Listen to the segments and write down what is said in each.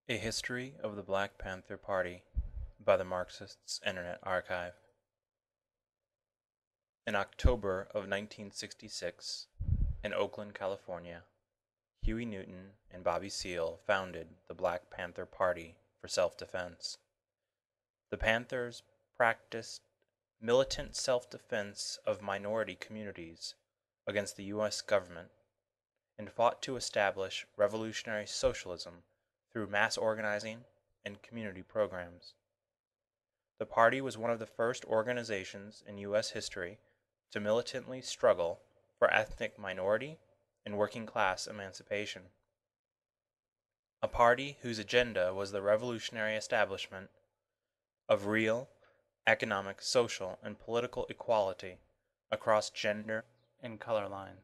A History of the Black Panther Party by the Marxists' Internet Archive. In October of 1966, in Oakland, California, Huey Newton and Bobby Seale founded the Black Panther Party for self-defense. The Panthers practiced militant self-defense of minority communities against the U.S. government and fought to establish revolutionary socialism through mass organizing and community programs. The party was one of the first organizations in U.S. history to militantly struggle for ethnic minority and working class emancipation. A party whose agenda was the revolutionary establishment of real economic, social, and political equality across gender and color lines.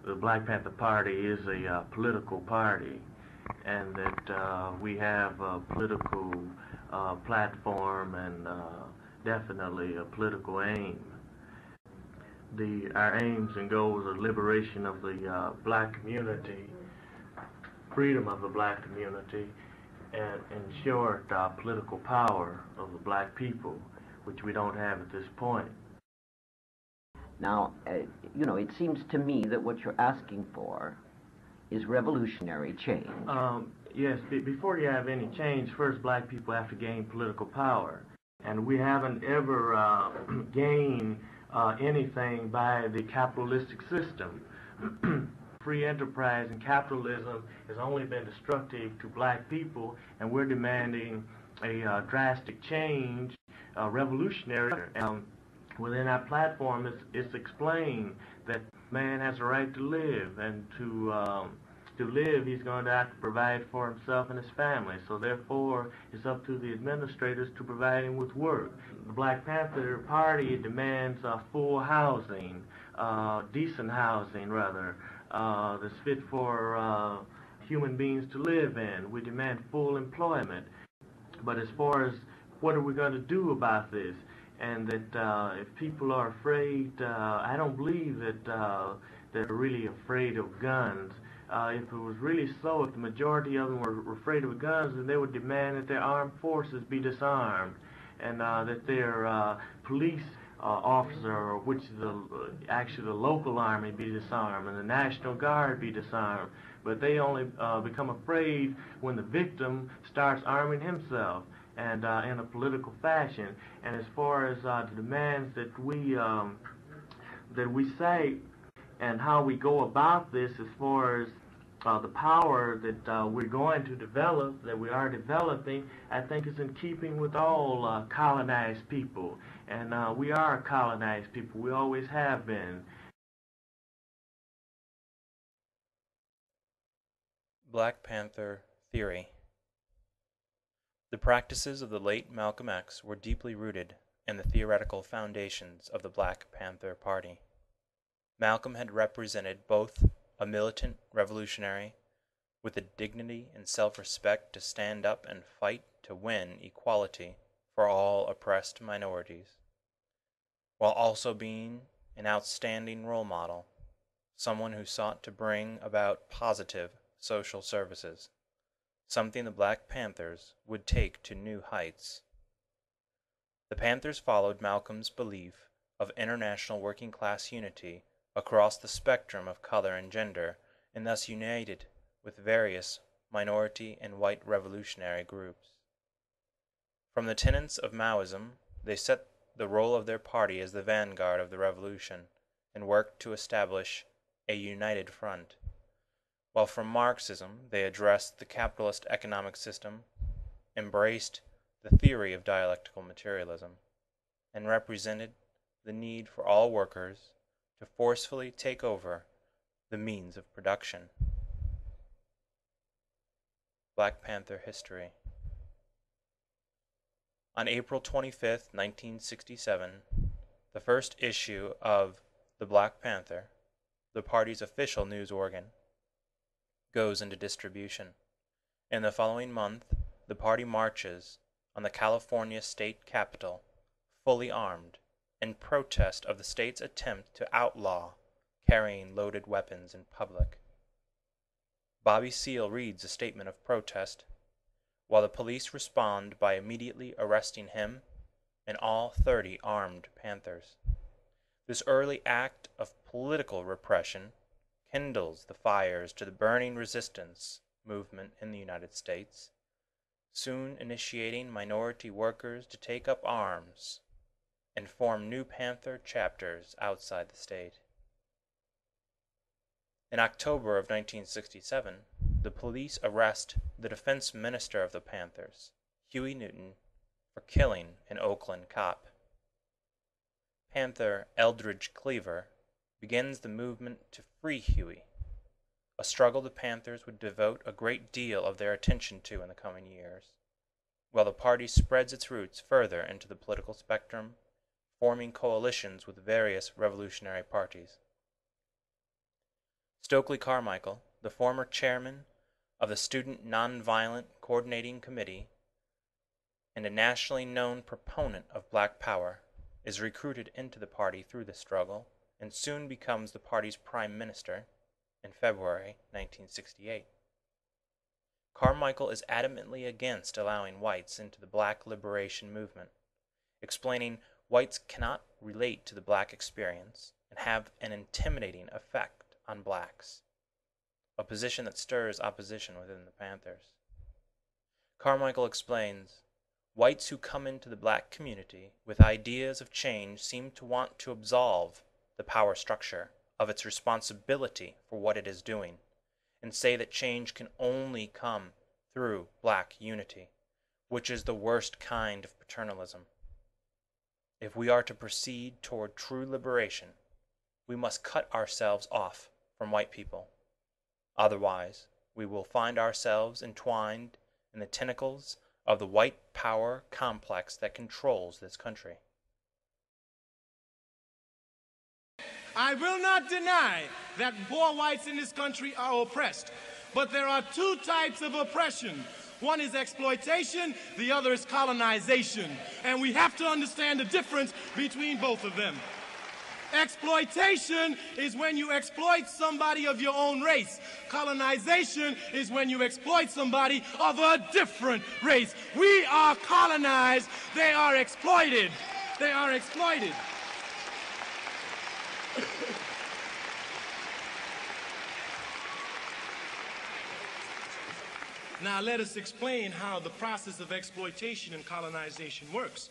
The Black Panther Party is a political party, and that we have a political platform and definitely a political aim. Our aims and goals are liberation of the black community, freedom of the black community, and in short, political power of the black people, which we don't have at this point. Now, it seems to me that what you're asking for is revolutionary change. Yes, before you have any change, first black people have to gain political power. And we haven't ever gained anything by the capitalistic system. Free enterprise and capitalism has only been destructive to black people, and we're demanding a drastic change, revolutionary. Within our platform, it's explained that man has a right to live, and to live, he's going to have to provide for himself and his family. So therefore, it's up to the administrators to provide him with work. The Black Panther Party demands full housing, decent housing rather, that's fit for human beings to live in. We demand full employment. But as far as what are we going to do about this, and that if people are afraid, I don't believe that they're really afraid of guns. If it was really so, if the majority of them were afraid of guns, then they would demand that their armed forces be disarmed, and that their police officer, which is actually the local army, be disarmed, and the National Guard be disarmed. But they only become afraid when the victim starts arming himself, and in a political fashion. And as far as the demands that we say and how we go about this, as far as the power that we're going to develop, that we are developing, I think is in keeping with all colonized people. And we are colonized people. We always have been. Black Panther Theory. The practices of the late Malcolm X were deeply rooted in the theoretical foundations of the Black Panther Party. Malcolm had represented both a militant revolutionary with the dignity and self-respect to stand up and fight to win equality for all oppressed minorities, while also being an outstanding role model, someone who sought to bring about positive social services, something the Black Panthers would take to new heights. The Panthers followed Malcolm's belief of international working class unity across the spectrum of color and gender, and thus united with various minority and white revolutionary groups. From the tenets of Maoism, they set the role of their party as the vanguard of the revolution, and worked to establish a united front. While from Marxism they addressed the capitalist economic system, embraced the theory of dialectical materialism, and represented the need for all workers to forcefully take over the means of production. Black Panther History. On April 25, 1967, the first issue of the Black Panther, the party's official news organ, goes into distribution. In the following month, the party marches on the California state capitol, fully armed, in protest of the state's attempt to outlaw carrying loaded weapons in public. Bobby Seale reads a statement of protest, while the police respond by immediately arresting him and all 30 armed Panthers. This early act of political repression kindles the fires to the burning resistance movement in the United States, soon initiating minority workers to take up arms and form new Panther chapters outside the state. In October of 1967, the police arrest the defense minister of the Panthers, Huey Newton, for killing an Oakland cop. Panther Eldridge Cleaver begins the movement to free Huey, a struggle the Panthers would devote a great deal of their attention to in the coming years, while the party spreads its roots further into the political spectrum, forming coalitions with various revolutionary parties. Stokely Carmichael, the former chairman of the Student Nonviolent Coordinating Committee and a nationally known proponent of Black Power, is recruited into the party through the struggle and soon becomes the party's prime minister in February 1968. Carmichael is adamantly against allowing whites into the Black liberation movement, explaining whites cannot relate to the Black experience and have an intimidating effect on blacks, a position that stirs opposition within the Panthers. Carmichael explains, whites who come into the Black community with ideas of change seem to want to absolve the power structure of its responsibility for what it is doing, and say that change can only come through Black unity, which is the worst kind of paternalism. If we are to proceed toward true liberation, we must cut ourselves off from white people. Otherwise, we will find ourselves entwined in the tentacles of the white power complex that controls this country. I will not deny that poor whites in this country are oppressed, but there are two types of oppression. One is exploitation, the other is colonization, and we have to understand the difference between both of them. Exploitation is when you exploit somebody of your own race. Colonization is when you exploit somebody of a different race. We are colonized, they are exploited. They are exploited. Now let us explain how the process of exploitation and colonization works.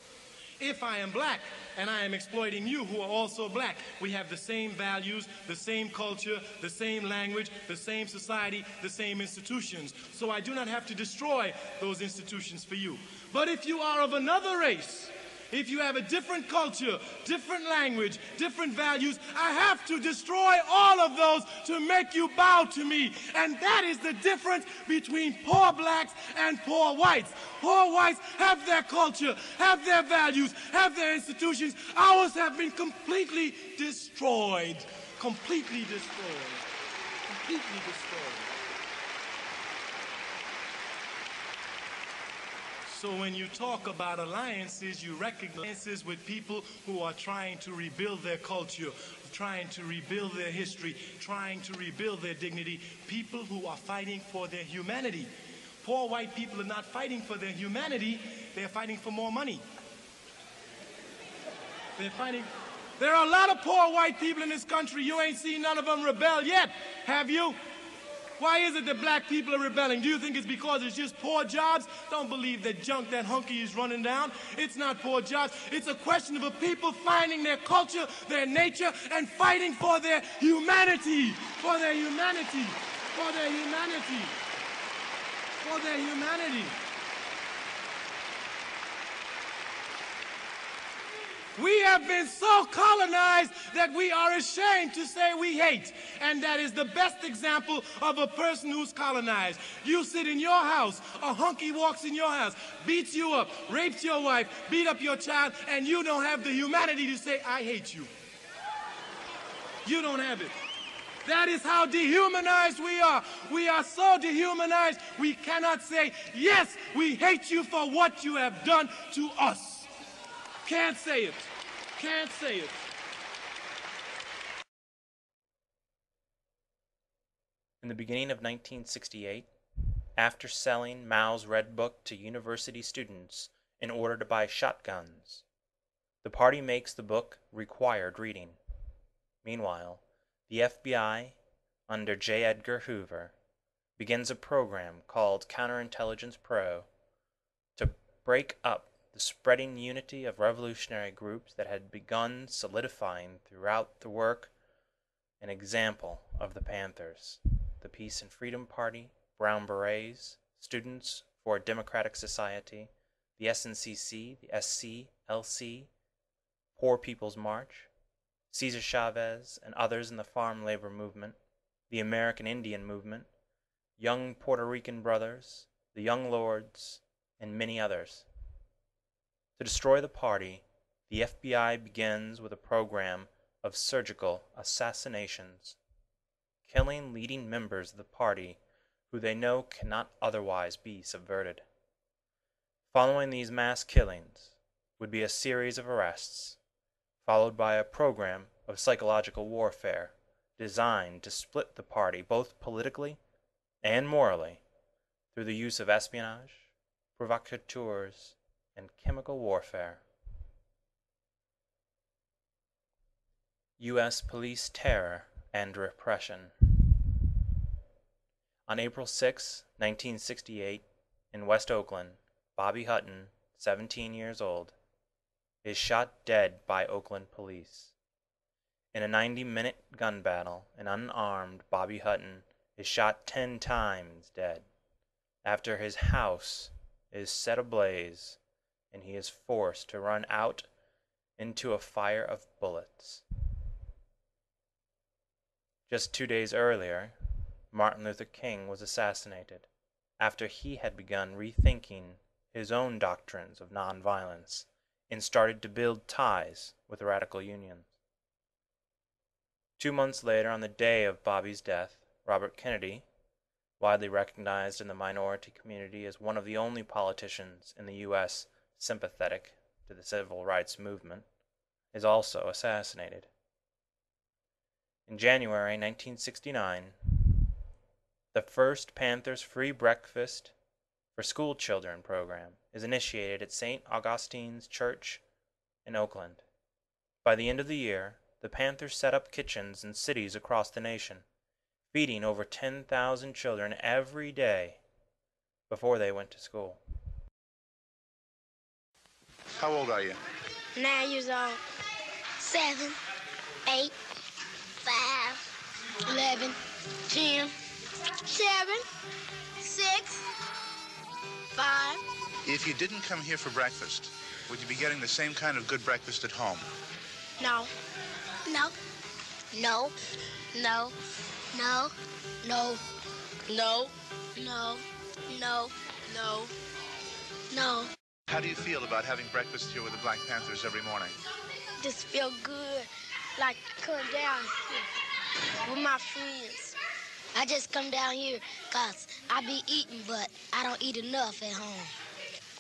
If I am black and I am exploiting you who are also black, we have the same values, the same culture, the same language, the same society, the same institutions. So I do not have to destroy those institutions for you. But if you are of another race, if you have a different culture, different language, different values, I have to destroy all of those to make you bow to me. And that is the difference between poor blacks and poor whites. Poor whites have their culture, have their values, have their institutions. Ours have been completely destroyed. Completely destroyed. Completely destroyed. So when you talk about alliances, you recognize alliances with people who are trying to rebuild their culture, trying to rebuild their history, trying to rebuild their dignity, people who are fighting for their humanity. Poor white people are not fighting for their humanity, they're fighting for more money. There are a lot of poor white people in this country, you ain't seen none of them rebel yet, have you? Why is it that black people are rebelling? Do you think it's because it's just poor jobs? Don't believe that junk that hunky is running down. It's not poor jobs. It's a question of a people finding their culture, their nature, and fighting for their humanity. For their humanity. For their humanity. For their humanity. We have been so colonized that we are ashamed to say we hate. And that is the best example of a person who's colonized. You sit in your house, a hunky walks in your house, beats you up, rapes your wife, beat up your child, and you don't have the humanity to say, I hate you. You don't have it. That is how dehumanized we are. We are so dehumanized, we cannot say, yes, we hate you for what you have done to us. Can't say it. Can't say it. In the beginning of 1968, after selling Mao's Red Book to university students in order to buy shotguns, the party makes the book required reading. Meanwhile, the FBI, under J.Edgar Hoover, begins a program called Counterintelligence Pro to break up the spreading unity of revolutionary groups that had begun solidifying throughout the work. An example of the Panthers, the Peace and Freedom Party, Brown Berets, Students for a Democratic Society, the SNCC, the SCLC, Poor People's March, Cesar Chavez and others in the farm labor movement, the American Indian movement, Young Puerto Rican Brothers, the Young Lords, and many others. To destroy the party, the FBI begins with a program of surgical assassinations, killing leading members of the party who they know cannot otherwise be subverted. Following these mass killings would be a series of arrests, followed by a program of psychological warfare designed to split the party both politically and morally through the use of espionage, provocateurs, and chemical warfare. U.S. police terror and repression. On April 6, 1968, in West Oakland, Bobby Hutton, 17 years old, is shot dead by Oakland police. In a 90-minute gun battle, an unarmed Bobby Hutton is shot 10 times dead after his house is set ablaze and he is forced to run out into a fire of bullets. Just 2 days earlier, Martin Luther King was assassinated after he had begun rethinking his own doctrines of nonviolence and started to build ties with radical unions. 2 months later, on the day of Bobby's death, Robert Kennedy, widely recognized in the minority community as one of the only politicians in the U.S. sympathetic to the civil rights movement, is also assassinated. In January 1969, the first Panthers Free Breakfast for School Children program is initiated at St. Augustine's Church in Oakland. By the end of the year, the Panthers set up kitchens in cities across the nation, feeding over 10,000 children every day before they went to school. How old are you? 9 years old. 7, 8, 5, 11, 10, 7, 6, 5. If you didn't come here for breakfast, would you be getting the same kind of good breakfast at home? No. No. No. No. No. No. No. No. No. No. No. How do you feel about having breakfast here with the Black Panthers every morning? Just feel good, like coming down here with my friends. I just come down here because I be eating, but I don't eat enough at home.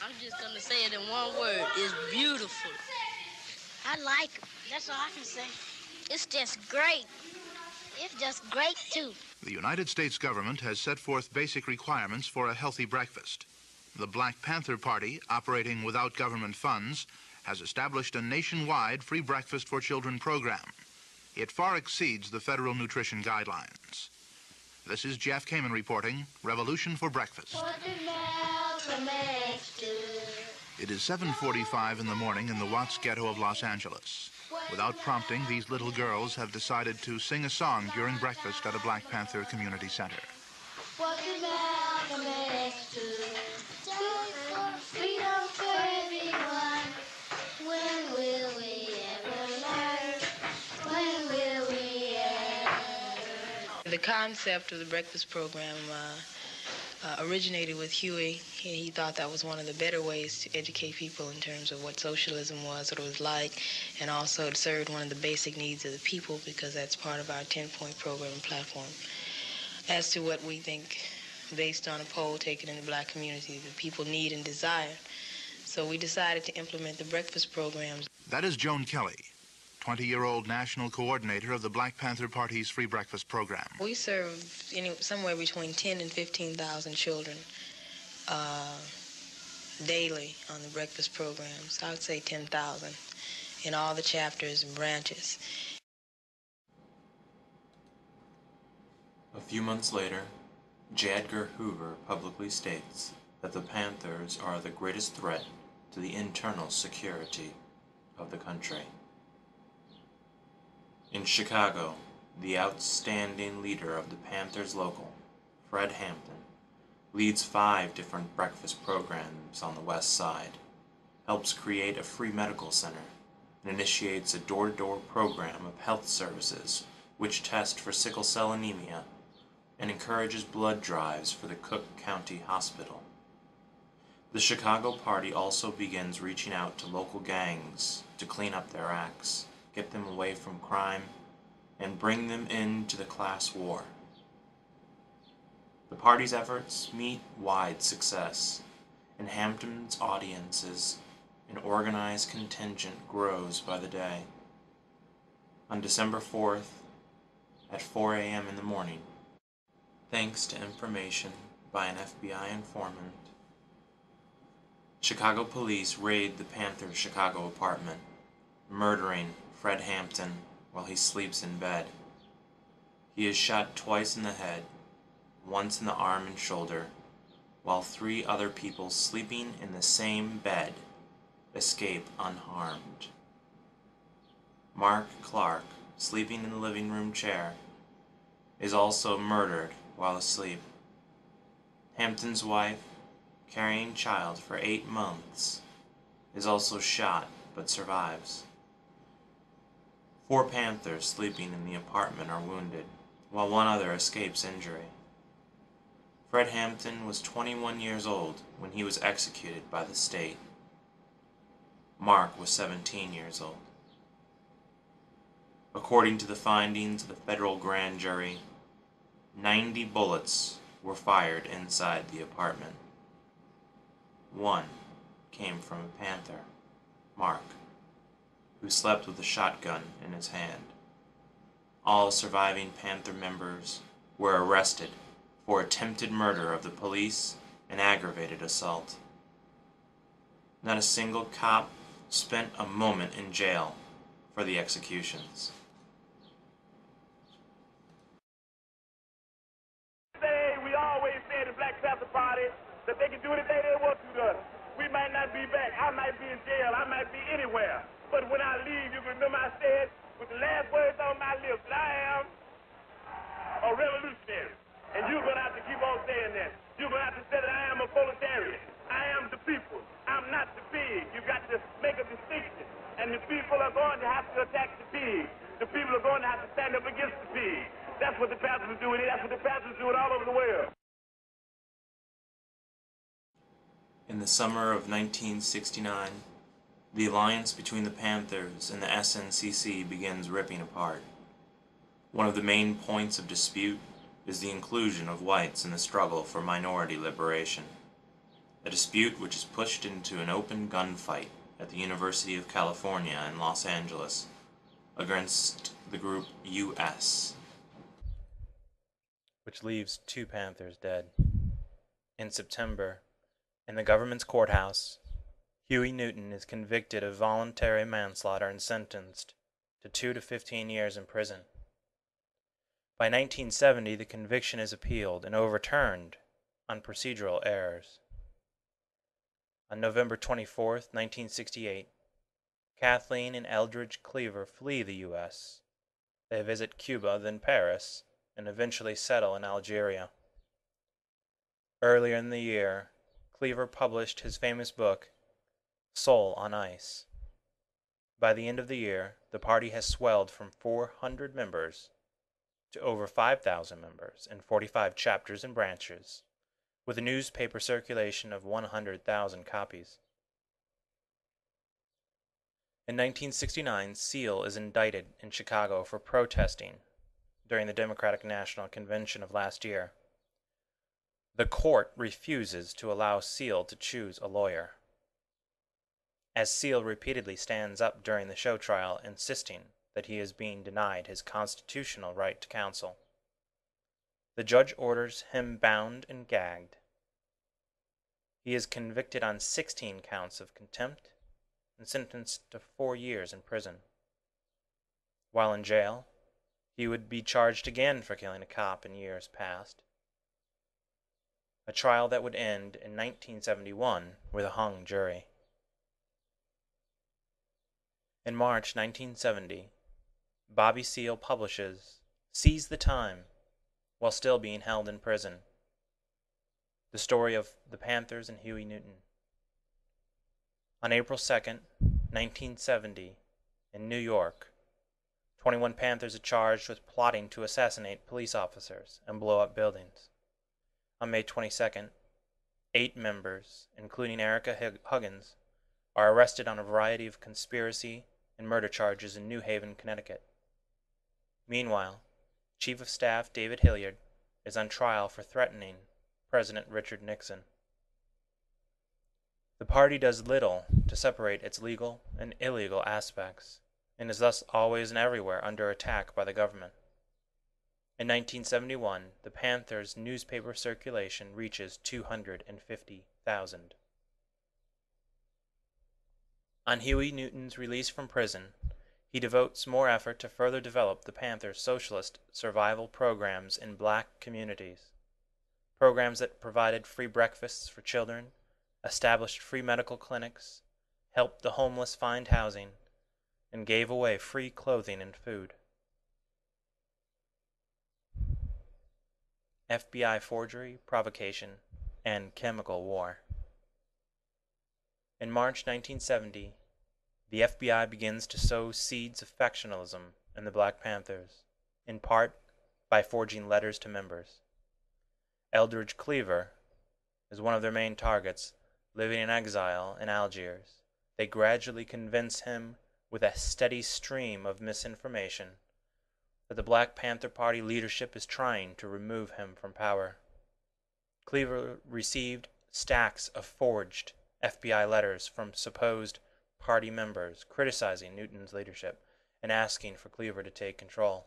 I'm just going to say it in one word. It's beautiful. I like it. That's all I can say. It's just great. It's just great, too. The United States government has set forth basic requirements for a healthy breakfast. The Black Panther Party, operating without government funds, has established a nationwide free breakfast for children program. It far exceeds the federal nutrition guidelines. This is Jeff Kamen reporting, Revolution for Breakfast. What did Malcolm X do? It is 7:45 in the morning in the Watts ghetto of Los Angeles. Without prompting, these little girls have decided to sing a song during breakfast at a Black Panther community center. What did Malcolm X do? For freedom for everyone. When will we ever learn? When will we ever? The concept of the breakfast program originated with Huey. He thought that was one of the better ways to educate people in terms of what socialism was, what it was like, and also it served one of the basic needs of the people because that's part of our 10-point program and platform. As to what we think, based on a poll taken in the black community, that people need and desire. So we decided to implement the breakfast programs. That is Joan Kelly. 20-year-old national coordinator of the Black Panther Party's free breakfast program. We serve somewhere between 10 and 15,000 children daily on the breakfast programs. I would say 10,000 in all the chapters and branches. A few months later, J.Edgar Hoover publicly states that the Panthers are the greatest threat to the internal security of the country. In Chicago, the outstanding leader of the Panthers local, Fred Hampton, leads 5 different breakfast programs on the West Side, helps create a free medical center, and initiates a door-to-door program of health services which test for sickle cell anemia and encourages blood drives for the Cook County Hospital. The Chicago Party also begins reaching out to local gangs to clean up their acts, get them away from crime, and bring them into the class war. The party's efforts meet wide success, and Hampton's audiences and organized contingent grows by the day. On December 4th, at 4 a.m. in the morning, thanks to information by an FBI informant, Chicago police raid the Panther Chicago apartment, murdering Fred Hampton while he sleeps in bed. He is shot twice in the head, once in the arm and shoulder, while 3 other people sleeping in the same bed escape unharmed. Mark Clark, sleeping in the living room chair, is also murdered while asleep. Hampton's wife, carrying child for 8 months, is also shot but survives. 4 Panthers sleeping in the apartment are wounded, while 1 other escapes injury. Fred Hampton was 21 years old when he was executed by the state. Mark was 17 years old. According to the findings of the federal grand jury, 90 bullets were fired inside the apartment. 1 came from a Panther, Mark, who slept with a shotgun in his hand. All surviving Panther members were arrested for attempted murder of the police and aggravated assault. Not a single cop spent a moment in jail for the executions. We always say the Black Panther Party that they can do anything they want to us. We might not be back. I might be in jail. I might be anywhere. But when I leave, you can remember I said with the last words on my lips that I am a revolutionary. And you're going to have to keep on saying that. You're going to have to say that I am a proletarian. I am the people. I'm not the pig. You got to make a distinction. And the people are going to have to attack the pig. The people are going to have to stand up against the pig. That's what the Panthers are doing. That's what the Panthers are doing all over the world. In the summer of 1969, the alliance between the Panthers and the SNCC begins ripping apart. One of the main points of dispute is the inclusion of whites in the struggle for minority liberation, a dispute which is pushed into an open gunfight at the University of California in Los Angeles against the group US, which leaves 2 Panthers dead. In September, in the government's courthouse, Huey Newton is convicted of voluntary manslaughter and sentenced to 2 to 15 years in prison. By 1970, the conviction is appealed and overturned on procedural errors. On November 24, 1968, Kathleen and Eldridge Cleaver flee the U.S. They visit Cuba, then Paris, and eventually settle in Algeria. Earlier in the year, Cleaver published his famous book, Soul on Ice. By the end of the year, the party has swelled from 400 members to over 5,000 members in 45 chapters and branches, with a newspaper circulation of 100,000 copies. In 1969, Seal is indicted in Chicago for protesting during the Democratic National Convention of last year. The court refuses to allow Seal to choose a lawyer. as Seal repeatedly stands up during the show trial insisting that he is being denied his constitutional right to counsel. The judge orders him bound and gagged. He is convicted on 16 counts of contempt and sentenced to 4 years in prison. While in jail, he would be charged again for killing a cop in years past. A trial that would end in 1971 with a hung jury. In March 1970, Bobby Seale publishes Seize the Time while still being held in prison. The story of the Panthers and Huey Newton. On April 2nd, 1970, in New York, 21 Panthers are charged with plotting to assassinate police officers and blow up buildings. On May 22nd, 8 members, including Erica Huggins, are arrested on a variety of conspiracy and murder charges in New Haven, Connecticut. Meanwhile, Chief of Staff David Hilliard is on trial for threatening President Richard Nixon. The party does little to separate its legal and illegal aspects, and is thus always and everywhere under attack by the government. In 1971, the Panthers' newspaper circulation reaches 250,000. On Huey Newton's release from prison, he devotes more effort to further develop the Panthers' socialist survival programs in black communities. Programs that provided free breakfasts for children, established free medical clinics, helped the homeless find housing, and gave away free clothing and food. FBI forgery, provocation, and chemical war. In March 1970, the FBI begins to sow seeds of factionalism in the Black Panthers, in part by forging letters to members. Eldridge Cleaver is one of their main targets, living in exile in Algiers. They gradually convince him, with a steady stream of misinformation, that the Black Panther Party leadership is trying to remove him from power. Cleaver received stacks of forged FBI letters from supposed party members criticizing Newton's leadership and asking for Cleaver to take control.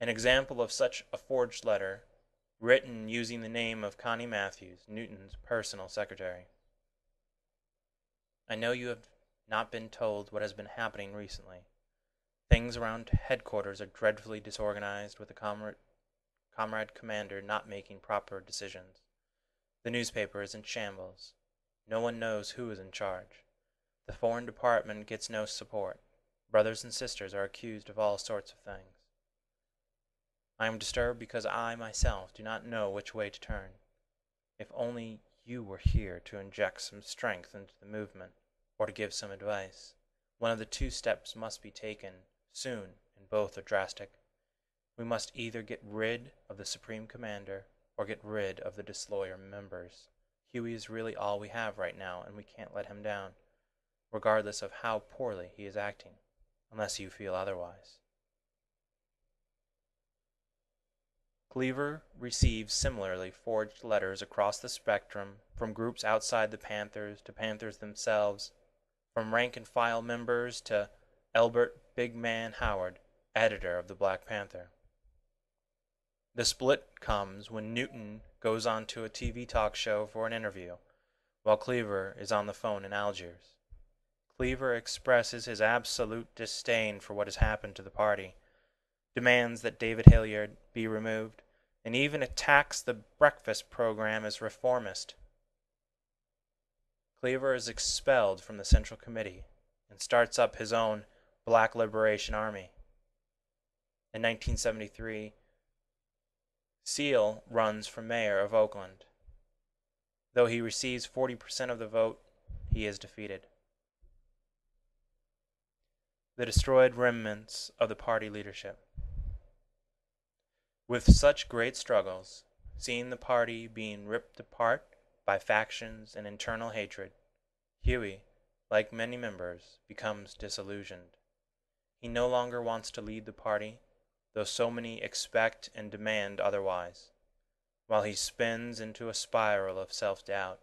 An example of such a forged letter, written using the name of Connie Matthews, Newton's personal secretary. I know you have not been told what has been happening recently. Things around headquarters are dreadfully disorganized, with the comrade commander not making proper decisions. The newspaper is in shambles. No one knows who is in charge. The Foreign Department gets no support. Brothers and sisters are accused of all sorts of things. I am disturbed because I myself do not know which way to turn. If only you were here to inject some strength into the movement, or to give some advice. One of the 2 steps must be taken soon, and both are drastic. We must either get rid of the Supreme Commander, or get rid of the disloyal members. Huey is really all we have right now, and we can't let him down, regardless of how poorly he is acting, unless you feel otherwise. Cleaver receives similarly forged letters across the spectrum, from groups outside the Panthers to Panthers themselves, from rank-and-file members to Elbert Big Man Howard, editor of the Black Panther. The split comes when Newton goes on to a TV talk show for an interview, while Cleaver is on the phone in Algiers. Cleaver expresses his absolute disdain for what has happened to the party, demands that David Hilliard be removed, and even attacks the breakfast program as reformist. Cleaver is expelled from the Central Committee and starts up his own Black Liberation Army. In 1973, Seale runs for mayor of Oakland. Though he receives 40% of the vote, he is defeated. The destroyed remnants of the party leadership. With such great struggles, seeing the party being ripped apart by factions and internal hatred, Huey, like many members, becomes disillusioned. He no longer wants to lead the party, though so many expect and demand otherwise, while he spins into a spiral of self-doubt.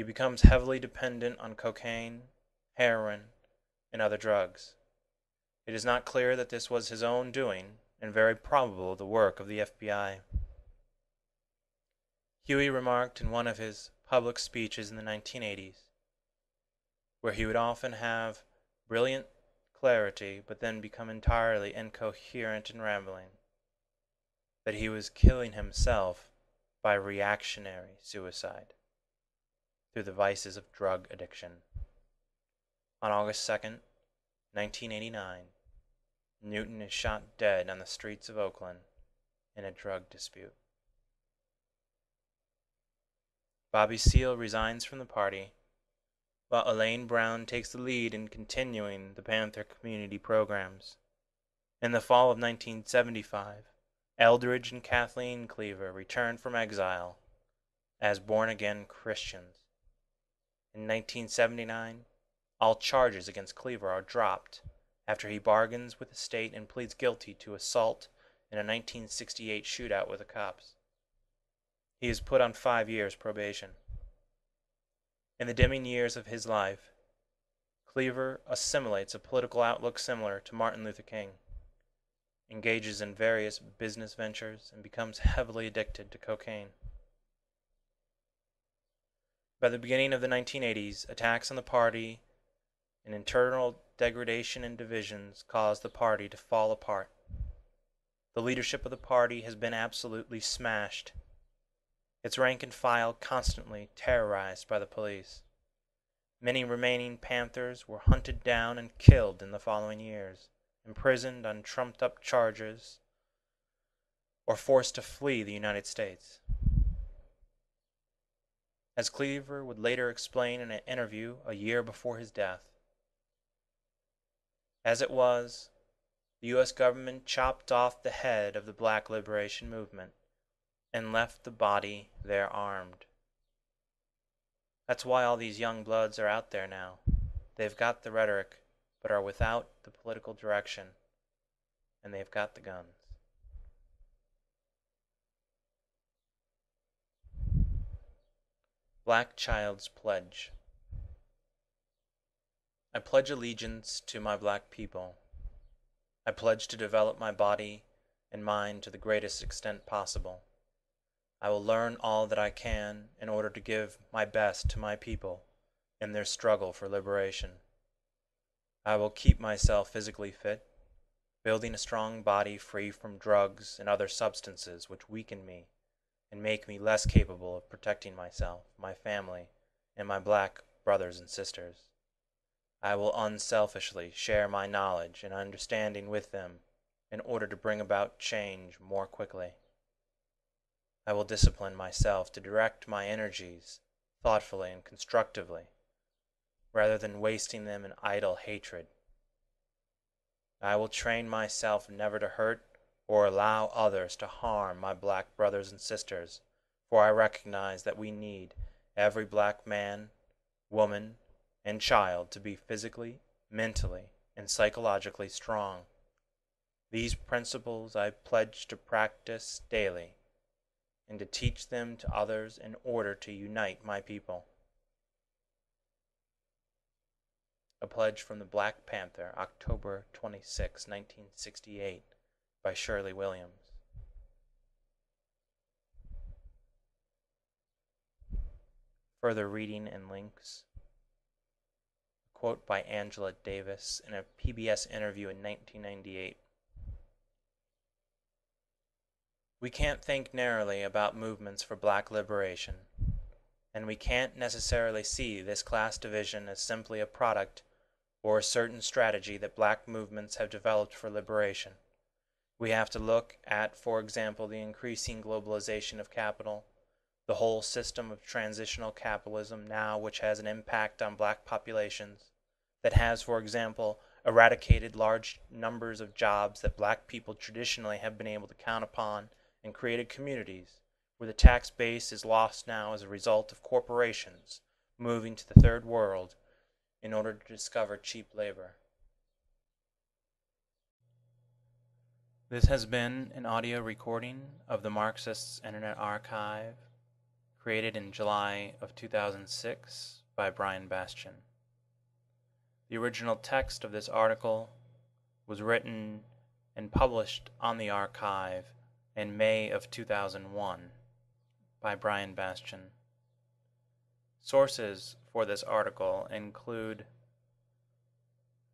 He becomes heavily dependent on cocaine, heroin, and other drugs. It is not clear that this was his own doing, and very probable the work of the FBI. Huey remarked in one of his public speeches in the 1980s, where he would often have brilliant clarity but then become entirely incoherent and rambling, that he was killing himself by reactionary suicide through the vices of drug addiction. On August 2nd, 1989, Newton is shot dead on the streets of Oakland in a drug dispute. Bobby Seale resigns from the party, while Elaine Brown takes the lead in continuing the Panther community programs. In the fall of 1975, Eldridge and Kathleen Cleaver returned from exile as born-again Christians. In 1979, all charges against Cleaver are dropped after he bargains with the state and pleads guilty to assault in a 1968 shootout with the cops. He is put on 5 years probation. In the dimming years of his life, Cleaver assimilates a political outlook similar to Martin Luther King, engages in various business ventures, and becomes heavily addicted to cocaine. By the beginning of the 1980s, attacks on the party and internal degradation and divisions caused the party to fall apart. The leadership of the party has been absolutely smashed. Its rank and file constantly terrorized by the police. Many remaining Panthers were hunted down and killed in the following years, imprisoned on trumped-up charges, or forced to flee the United States. As Cleaver would later explain in an interview a year before his death, as it was, the U.S. government chopped off the head of the Black Liberation Movement and left the body there armed. That's why all these young bloods are out there now. They've got the rhetoric, but are without the political direction, and they've got the guns. Black Child's Pledge. I pledge allegiance to my black people. I pledge to develop my body and mind to the greatest extent possible. I will learn all that I can in order to give my best to my people in their struggle for liberation. I will keep myself physically fit, building a strong body free from drugs and other substances which weaken me and make me less capable of protecting myself, my family, and my black brothers and sisters. I will unselfishly share my knowledge and understanding with them in order to bring about change more quickly. I will discipline myself to direct my energies thoughtfully and constructively, rather than wasting them in idle hatred. I will train myself never to hurt or allow others to harm my black brothers and sisters, for I recognize that we need every black man, woman, and child to be physically, mentally, and psychologically strong. These principles I pledge to practice daily and to teach them to others in order to unite my people. A Pledge from the Black Panther, October 26, 1968, by Shirley Williams. Further reading and links. A quote by Angela Davis in a PBS interview in 1998. We can't think narrowly about movements for black liberation, and we can't necessarily see this class division as simply a product or a certain strategy that black movements have developed for liberation. We have to look at, for example, the increasing globalization of capital, the whole system of transitional capitalism now which has an impact on black populations, that has, for example, eradicated large numbers of jobs that black people traditionally have been able to count upon, and created communities where the tax base is lost now as a result of corporations moving to the third world in order to discover cheap labor. This has been an audio recording of the Marxists Internet Archive created in July of 2006 by Brian Bastian. The original text of this article was written and published on the archive in May of 2001 by Brian Bastian. Sources for this article include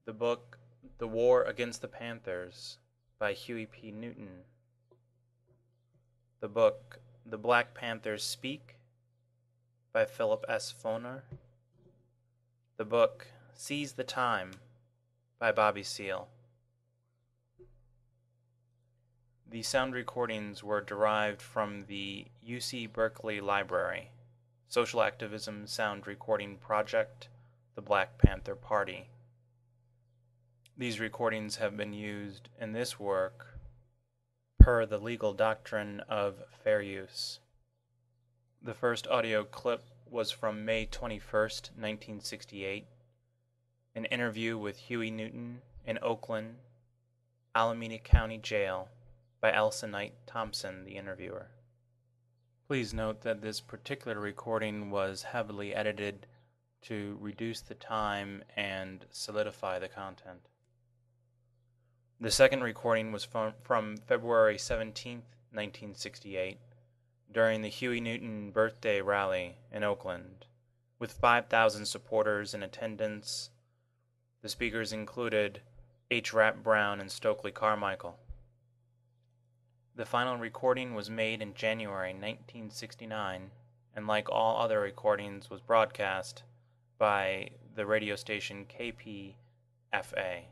the book The War Against the Panthers by Huey P. Newton, the book The Black Panthers Speak by Philip S. Foner, the book Seize the Time by Bobby Seale. The sound recordings were derived from the UC Berkeley Library, Social Activism Sound Recording Project, the Black Panther Party. These recordings have been used in this work per the legal doctrine of fair use. The first audio clip was from May 21st, 1968, an interview with Huey Newton in Oakland, Alameda County Jail by Elsa Knight Thompson, the interviewer. Please note that this particular recording was heavily edited to reduce the time and solidify the content. The second recording was from February 17, 1968, during the Huey Newton birthday rally in Oakland, with 5,000 supporters in attendance. The speakers included H. Rap Brown and Stokely Carmichael. The final recording was made in January 1969, and like all other recordings, was broadcast by the radio station KPFA.